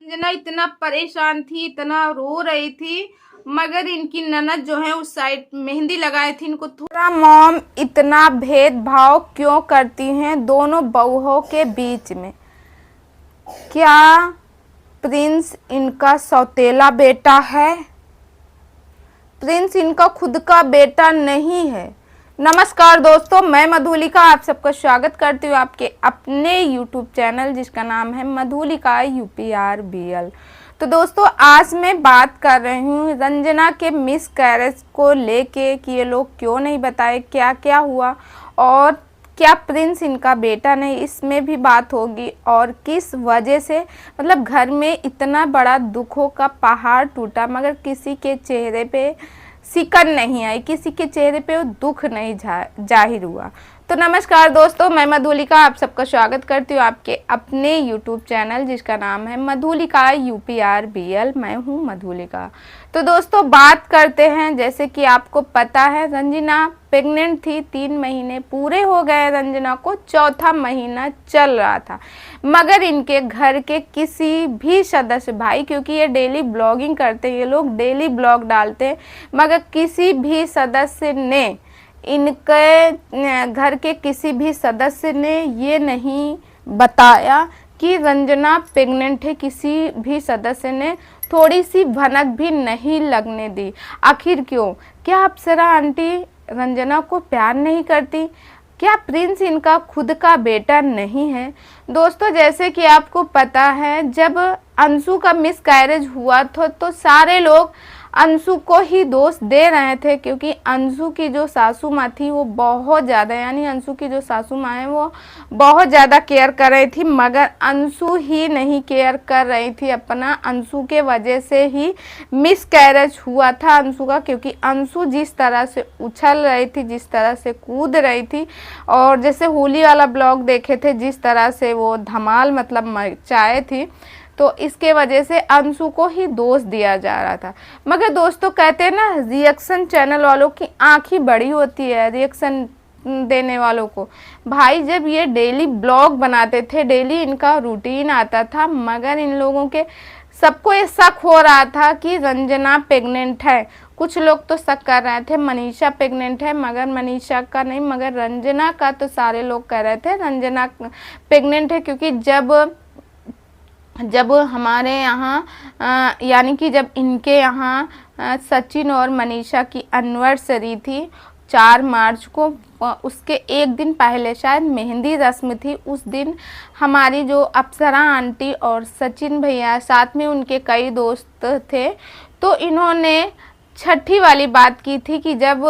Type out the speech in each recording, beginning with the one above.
रंजना इतना परेशान थी, इतना रो रही थी, मगर इनकी ननद जो है उस साइड मेहंदी लगाए थी। इनको थोड़ा मॉम इतना भेदभाव क्यों करती हैं दोनों बहुओं के बीच में? क्या प्रिंस इनका सौतेला बेटा है? प्रिंस इनका खुद का बेटा नहीं है। नमस्कार दोस्तों, मैं मधुलिका आप सबका स्वागत करती हूँ आपके अपने YouTube चैनल जिसका नाम है मधुलिका UPRBL। तो दोस्तों आज मैं बात कर रही हूँ रंजना के मिस कैरेज को लेके कि ये लोग क्यों नहीं बताए क्या क्या हुआ और क्या प्रिंस इनका बेटा नहीं, इसमें भी बात होगी। और किस वजह से मतलब घर में इतना बड़ा दुखों का पहाड़ टूटा मगर किसी के चेहरे पे सिकन नहीं आई, किसी के चेहरे पे वो दुख नहीं जाहिर हुआ। तो नमस्कार दोस्तों, मैं मधुलिका आप सबका स्वागत करती हूँ आपके अपने YouTube चैनल जिसका नाम है मधुलिका UPRBL। मैं हूँ मधुलिका। तो दोस्तों बात करते हैं, जैसे कि आपको पता है रंजना प्रेग्नेंट थी, 3 महीने पूरे हो गए, रंजना को 4था महीना चल रहा था। मगर इनके घर के किसी भी सदस्य भाई, क्योंकि ये डेली ब्लॉगिंग करते हैं, ये लोग डेली ब्लॉग डालते हैं, मगर किसी भी सदस्य ने इनके घर के किसी भी सदस्य ने ये नहीं बताया कि रंजना प्रेग्नेंट है। किसी भी सदस्य ने थोड़ी सी भनक भी नहीं लगने दी। आखिर क्यों? क्या अप्सरा आंटी रंजना को प्यार नहीं करती? क्या प्रिंस इनका खुद का बेटा नहीं है? दोस्तों जैसे कि आपको पता है जब अंशु का मिसकैरेज हुआ था तो सारे लोग अंशु को ही दोष दे रहे थे, क्योंकि अंशु की जो सासू माँ थी वो बहुत ज़्यादा, यानी अंशु की जो सासू माँ है वो बहुत ज़्यादा केयर कर रही थी, मगर अंशु ही नहीं केयर कर रही थी अपना। अंशु के वजह से ही मिसकैरेज हुआ था अंशु का, क्योंकि अंशु जिस तरह से उछल रही थी, जिस तरह से कूद रही थी, और जैसे होली वाला ब्लॉग देखे थे जिस तरह से वो धमाल मतलब मचाए थी, तो इसके वजह से अंशु को ही दोष दिया जा रहा था। मगर दोस्तों कहते हैं ना, रिएक्शन चैनल वालों की आँख ही बड़ी होती है रिएक्शन देने वालों को। भाई जब ये डेली ब्लॉग बनाते थे, डेली इनका रूटीन आता था, मगर इन लोगों के सबको ये शक हो रहा था कि रंजना प्रेग्नेंट है। कुछ लोग तो शक कर रहे थे मनीषा प्रेग्नेंट है, मगर मनीषा का नहीं, मगर रंजना का तो सारे लोग कह रहे थे रंजना प्रेग्नेंट है। क्योंकि जब हमारे यहाँ यानी कि जब इनके यहाँ सचिन और मनीषा की एनिवर्सरी थी 4 मार्च को, उसके एक दिन पहले शायद मेहंदी रस्म थी। उस दिन हमारी जो अप्सरा आंटी और सचिन भैया साथ में उनके कई दोस्त थे, तो इन्होंने छठी वाली बात की थी कि जब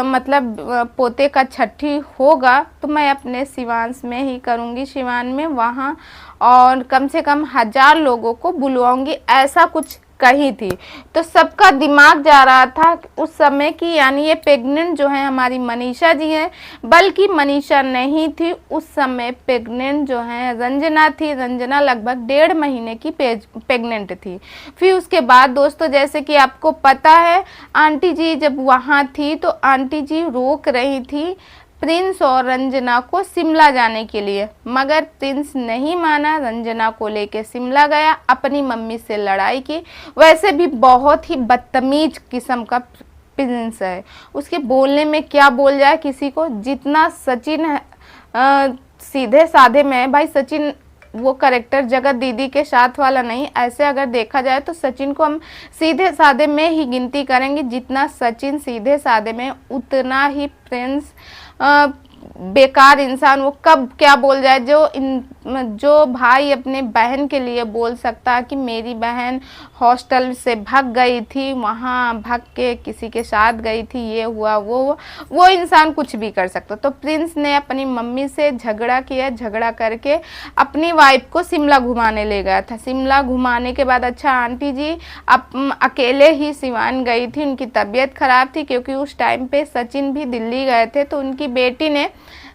मतलब पोते का छठी होगा तो मैं अपने सिवान में ही करूँगी, सिवान में वहाँ, और कम से कम 1000 लोगों को बुलवाऊंगी, ऐसा कुछ कही थी। तो सबका दिमाग जा रहा था उस समय कि यानी ये प्रेग्नेंट जो है हमारी मनीषा जी हैं, बल्कि मनीषा नहीं थी उस समय, प्रेग्नेंट जो है रंजना थी। रंजना लगभग 1.5 महीने की प्रेग्नेंट थी। फिर उसके बाद दोस्तों जैसे कि आपको पता है आंटी जी जब वहाँ थी तो आंटी जी रोक रही थी प्रिंस और रंजना को शिमला जाने के लिए, मगर प्रिंस नहीं माना, रंजना को लेके शिमला गया, अपनी मम्मी से लड़ाई की। वैसे भी बहुत ही बदतमीज किस्म का प्रिंस है, उसके बोलने में क्या बोल जाए किसी को। जितना सचिन सीधे साधे में है, भाई सचिन वो करेक्टर जगत दीदी के साथ वाला नहीं, ऐसे अगर देखा जाए तो सचिन को हम सीधे साधे में ही गिनती करेंगे। जितना सचिन सीधे साधे में, उतना ही प्रिंस बेकार इंसान। वो कब क्या बोल जाए, जो भाई अपने बहन के लिए बोल सकता कि मेरी बहन हॉस्टल से भाग गई थी, वहाँ भाग के किसी के साथ गई थी, ये हुआ वो इंसान कुछ भी कर सकता। तो प्रिंस ने अपनी मम्मी से झगड़ा किया, झगड़ा करके अपनी वाइफ को शिमला घुमाने ले गया था। शिमला घुमाने के बाद अच्छा आंटी जी अकेले ही सिवान गई थी, उनकी तबीयत खराब थी, क्योंकि उस टाइम पे सचिन भी दिल्ली गए थे, तो उनकी बेटी ने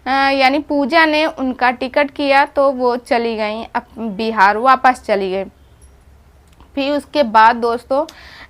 यानी पूजा ने उनका टिकट किया, तो वो चली गई बिहार, वापस चली गई। फिर उसके बाद दोस्तों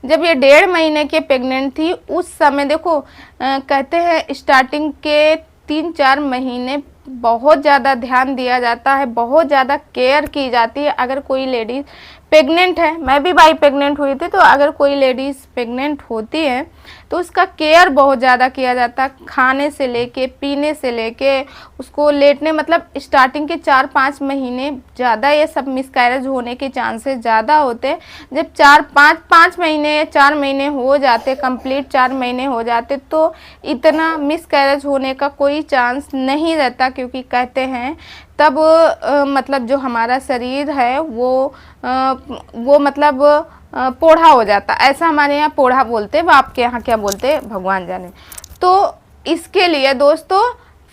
जब ये 1.5 महीने के प्रेग्नेंट थी उस समय देखो कहते हैं स्टार्टिंग के 3-4 महीने बहुत ज़्यादा ध्यान दिया जाता है, बहुत ज़्यादा केयर की जाती है। अगर कोई लेडीज़ प्रेग्नेंट है, मैं भी भाई प्रेग्नेंट हुई थी, तो अगर कोई लेडीज़ प्रेग्नेंट होती है तो उसका केयर बहुत ज़्यादा किया जाता है, खाने से लेके, पीने से लेके, उसको लेटने, मतलब स्टार्टिंग के 4-5 महीने ज़्यादा ये सब मिसकैरेज होने के चांसेस ज़्यादा होते हैं। जब 4-5 महीने, 4 महीने हो जाते, कंप्लीट 4 महीने हो जाते, तो इतना मिसकैरेज होने का कोई चांस नहीं रहता, क्योंकि कहते हैं तब मतलब जो हमारा शरीर है वो मतलब पोढ़ा हो जाता, ऐसा हमारे यहाँ पोढ़ा बोलते हैं, वो आपके यहाँ क्या बोलते हैं भगवान जाने। तो इसके लिए दोस्तों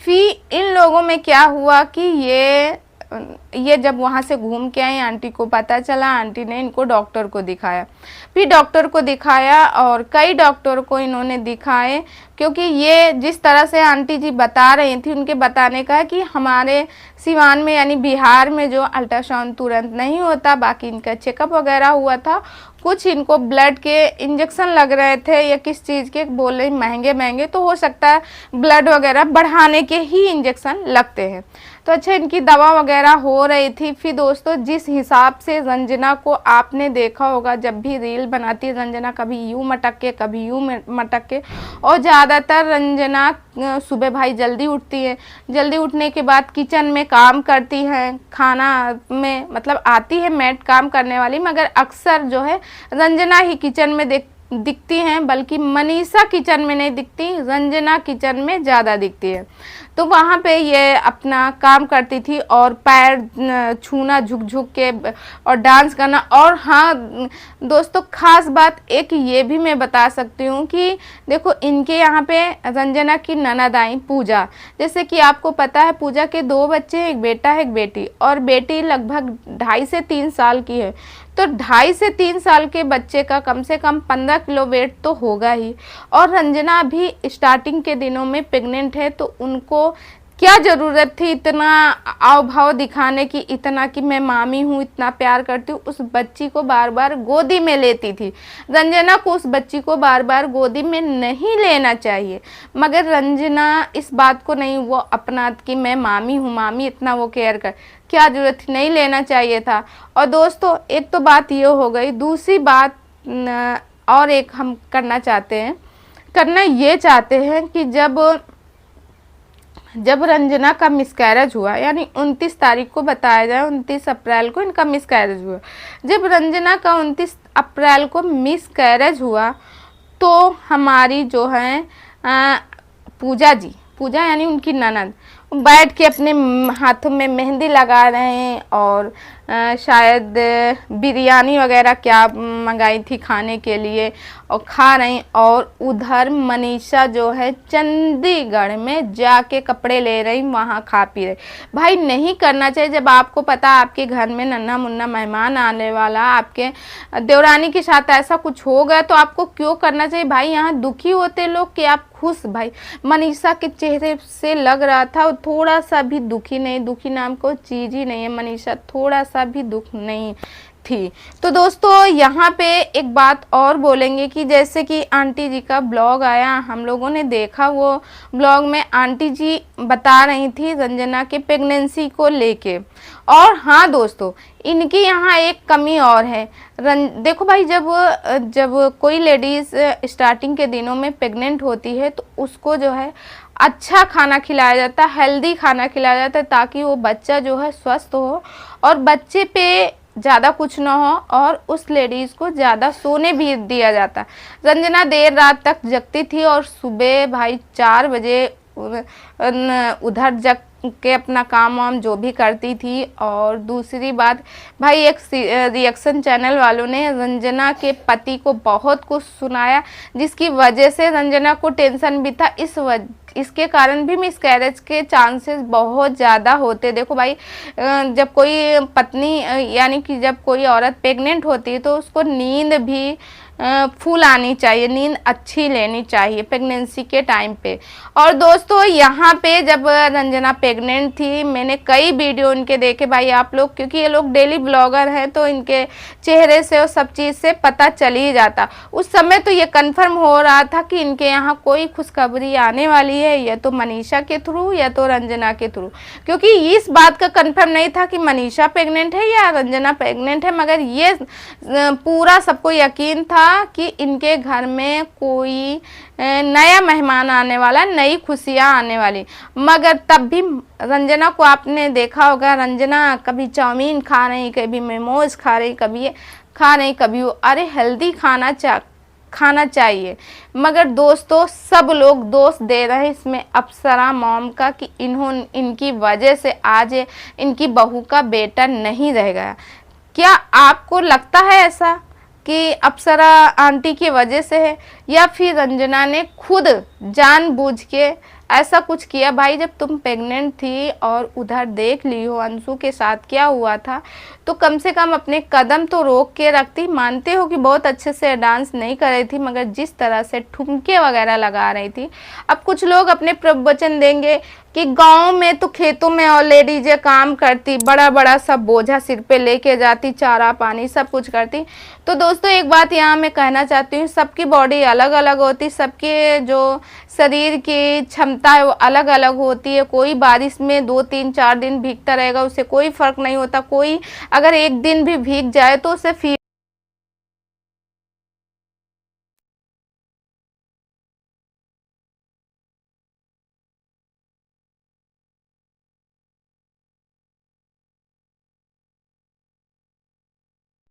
फिर इन लोगों में क्या हुआ कि ये जब वहाँ से घूम के आए, आंटी को पता चला, आंटी ने इनको डॉक्टर को दिखाया, फिर डॉक्टर को दिखाया और कई डॉक्टर को इन्होंने दिखाए, क्योंकि ये जिस तरह से आंटी जी बता रही थी, उनके बताने का है कि हमारे सिवान में यानी बिहार में जो अल्ट्रासाउंड तुरंत नहीं होता, बाकी इनका चेकअप वगैरह हुआ था, कुछ इनको ब्लड के इंजेक्शन लग रहे थे या किस चीज़ के बोल रहे महंगे महंगे, तो हो सकता है ब्लड वगैरह बढ़ाने के ही इंजेक्शन लगते हैं। तो अच्छा, इनकी दवा वगैरह हो रही थी। फिर दोस्तों जिस हिसाब से रंजना को आपने देखा होगा, जब भी रील बनाती है रंजना कभी यूँ मटक के, कभी यूँ मटक के, और ज़्यादातर रंजना सुबह भाई जल्दी उठती है, जल्दी उठने के बाद किचन में काम करती हैं, खाना में मतलब आती है मेड काम करने वाली, मगर अक्सर जो है रंजना ही किचन में दिखती हैं, बल्कि मनीषा किचन में नहीं दिखती, रंजना किचन में ज़्यादा दिखती है। तो वहाँ पे ये अपना काम करती थी और पैर छूना झुक झुक के और डांस करना। और हाँ दोस्तों, ख़ास बात एक ये भी मैं बता सकती हूँ कि देखो इनके यहाँ पे रंजना की ननद आई पूजा, जैसे कि आपको पता है पूजा के 2 बच्चे हैं, एक बेटा है एक बेटी, और बेटी लगभग 2.5 से 3 साल की है। तो 2.5 से 3 साल के बच्चे का कम से कम 15 किलो वेट तो होगा ही। और रंजना अभी स्टार्टिंग के दिनों में प्रेग्नेंट है, तो उनको क्या ज़रूरत थी इतना आव भाव दिखाने की, इतना कि मैं मामी हूँ, इतना प्यार करती हूँ। उस बच्ची को बार बार गोदी में लेती थी। रंजना को उस बच्ची को बार बार गोदी में नहीं लेना चाहिए, मगर रंजना इस बात को नहीं वो अपना कि मैं मामी हूँ, मामी इतना वो केयर कर, क्या ज़रूरत थी, नहीं लेना चाहिए था। और दोस्तों एक तो बात ये हो गई, दूसरी बात और एक हम करना ये चाहते हैं कि जब रंजना का मिसकैरेज हुआ, यानी 29 तारीख को बताया जाए, 29 अप्रैल को इनका मिसकैरेज हुआ। जब रंजना का 29 अप्रैल को मिसकैरेज हुआ, तो हमारी जो है पूजा यानी उनकी ननद बैठ के अपने हाथों में मेहंदी लगा रहे हैं और शायद बिरयानी वगैरह क्या मंगाई थी खाने के लिए और खा रही। और उधर मनीषा जो है चंडीगढ़ में जाके कपड़े ले रही, वहाँ खा पी रही। भाई नहीं करना चाहिए, जब आपको पता आपके घर में नन्हा मुन्ना मेहमान आने वाला, आपके देवरानी के साथ ऐसा कुछ हो गया, तो आपको क्यों करना चाहिए भाई। यहाँ दुखी होते लोग कि आप खुश। भाई मनीषा के चेहरे से लग रहा था थोड़ा सा भी दुखी नहीं, दुखी नाम को चीज़ ही नहीं है, मनीषा थोड़ा सा भी दुख नहीं थी। तो दोस्तों यहाँ पे एक बात और बोलेंगे कि जैसे कि आंटी जी का ब्लॉग आया, हम लोगों ने देखा, वो ब्लॉग में आंटी जी बता रही थी रंजना के प्रेगनेंसी को लेके। और हाँ दोस्तों, इनकी यहाँ एक कमी और है। देखो भाई, जब कोई लेडीज़ स्टार्टिंग के दिनों में प्रेग्नेंट होती है, तो उसको जो है अच्छा खाना खिलाया जाता है, हेल्दी खाना खिलाया जाता है, ताकि वो बच्चा जो है स्वस्थ हो और बच्चे पे ज़्यादा कुछ ना हो, और उस लेडीज़ को ज़्यादा सोने भी दिया जाता है। रंजना देर रात तक जगती थी और सुबह भाई 4 बजे उधर जग के अपना काम वाम जो भी करती थी। और दूसरी बात भाई, एक रिएक्शन चैनल वालों ने रंजना के पति को बहुत कुछ सुनाया, जिसकी वजह से रंजना को टेंशन भी था। इसके कारण भी मिसकैरेज के चांसेस बहुत ज़्यादा होते। देखो भाई, जब कोई पत्नी यानी कि जब कोई औरत प्रेग्नेंट होती है, तो उसको नींद भी फुल आनी चाहिए, नींद अच्छी लेनी चाहिए प्रेगनेंसी के टाइम पे। और दोस्तों यहाँ पे जब रंजना प्रेग्नेंट थी, मैंने कई वीडियो इनके देखे भाई आप लोग, क्योंकि ये लोग डेली ब्लॉगर हैं तो इनके चेहरे से और सब चीज़ से पता चल ही जाता। उस समय तो ये कंफर्म हो रहा था कि इनके यहाँ कोई खुशखबरी आने वाली है, या तो मनीषा के थ्रू या तो रंजना के थ्रू, क्योंकि इस बात का कंफर्म नहीं था कि मनीषा प्रेग्नेंट है या रंजना प्रेग्नेंट है, मगर ये पूरा सबको यकीन था कि इनके घर में कोई नया मेहमान आने वाला, नई खुशियाँ आने वाली। मगर तब भी रंजना को आपने देखा होगा, रंजना कभी चाउमीन खा रही, कभी मोमोज खा रही, कभी ये खा रही, कभी वो। अरे हेल्दी खाना चाहिए। मगर दोस्तों सब लोग दोष दे रहे हैं इसमें अप्सरा मॉम का कि इनकी वजह से आज इनकी बहू का बेटा नहीं रह गया। क्या आपको लगता है ऐसा कि अप्सरा आंटी की वजह से है, या फिर रंजना ने खुद जानबूझ के ऐसा कुछ किया? भाई जब तुम प्रेग्नेंट थी और उधर देख ली हो अंशु के साथ क्या हुआ था, तो कम से कम अपने कदम तो रोक के रखती। मानते हो कि बहुत अच्छे से डांस नहीं कर रही थी, मगर जिस तरह से ठुमके वगैरह लगा रही थी। अब कुछ लोग अपने प्रवचन देंगे कि गांव में तो खेतों में और लेडीजें काम करती, बड़ा बड़ा सब बोझा सिर पे लेके जाती, चारा पानी सब कुछ करती। तो दोस्तों एक बात यहाँ मैं कहना चाहती हूँ, सबकी बॉडी अलग अलग होती, सबके जो शरीर की क्षमता है वो अलग अलग होती है। कोई बारिश में 2-3-4 दिन भीगता रहेगा, उससे कोई फर्क नहीं होता। कोई अगर एक दिन भी भीग जाए तो उसे